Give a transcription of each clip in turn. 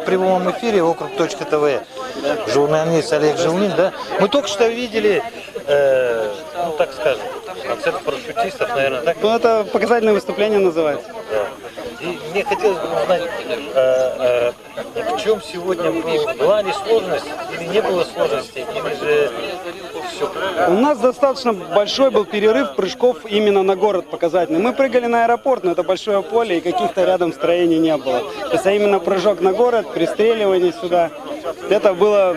прямом эфире Округ.ТВ. Журналист Олег Желнин, да? Мы только что видели, ну так скажем, концерт парашютистов, наверное, так? Ну, это показательное выступление называется. Да. И мне хотелось бы узнать, в чем сегодня была ли сложность, или не было сложности, или же все? У нас достаточно большой был перерыв прыжков именно на город показательный. Мы прыгали на аэропорт, но это большое поле, и каких-то рядом строений не было. То есть, а именно прыжок на город, пристреливание сюда. Это было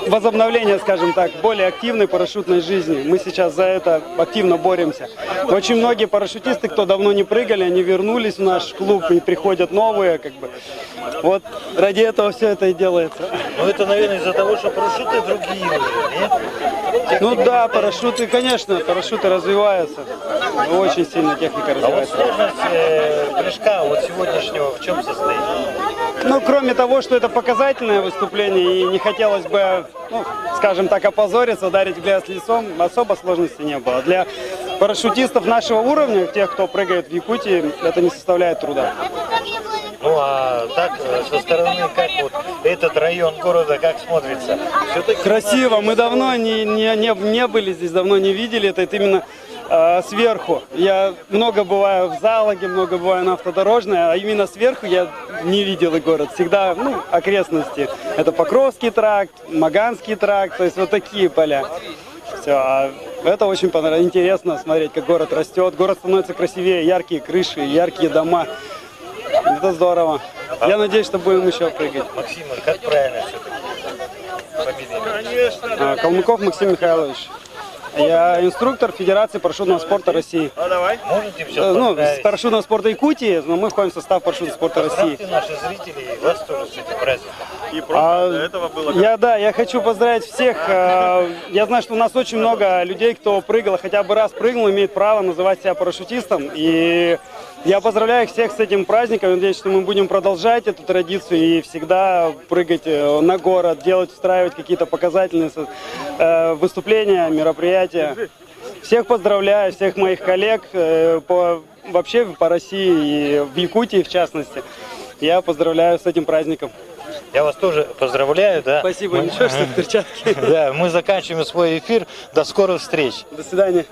возобновление, скажем так, более активной парашютной жизни. Мы сейчас за это активно боремся. Очень многие парашютисты, кто давно не прыгали, они вернулись в наш клуб и приходят новые, как бы. Вот ради этого все это и делается. Ну это, наверное, из-за того, что парашюты другие уже, нет? Ну да, парашюты, конечно, парашюты развиваются. Очень сильно техника развивается. А вот сложность прыжка вот сегодняшнего в чем состоит? Ну, кроме того, что это показательное выступление, и не хотелось бы, ну, скажем так, опозориться, ударить в грязь лицом, особо сложности не было. Для парашютистов нашего уровня, тех, кто прыгает в Якутии, это не составляет труда. Ну, а так, со стороны, как вот этот район города, как смотрится? Красиво. Мы давно не были здесь, давно не видели. Это именно сверху. Я много бываю в Залаге, много бываю на автодорожной, а именно сверху я не видел и город. Всегда, ну, окрестности. Это Покровский тракт, Маганский тракт, то есть вот такие поля. Все. А это очень интересно смотреть, как город растет. Город становится красивее, яркие крыши, яркие дома. Это здорово. Я надеюсь, что будем еще прыгать. Максим, как правильно все-таки? Фамилия? Калмыков Максим Михайлович. Я инструктор Федерации парашютного спорта России. Можете все Ну, с парашютного спорта Якутии, но мы входим в состав парашютного спорта России. Наши зрители и вас тоже с этим праздником. И просто до этого было... Я хочу поздравить всех. Я знаю, что у нас очень много людей, кто прыгал, хотя бы раз прыгнул, имеет право называть себя парашютистом. И я поздравляю их всех с этим праздником. Надеюсь, что мы будем продолжать эту традицию и всегда прыгать на город, устраивать какие-то показательные выступления, мероприятия. Всех поздравляю, всех моих коллег вообще по России и в Якутии в частности. Я поздравляю с этим праздником. Я вас тоже поздравляю, да. Спасибо, ничего, что в перчатке. Да, мы заканчиваем свой эфир. До скорых встреч. До свидания.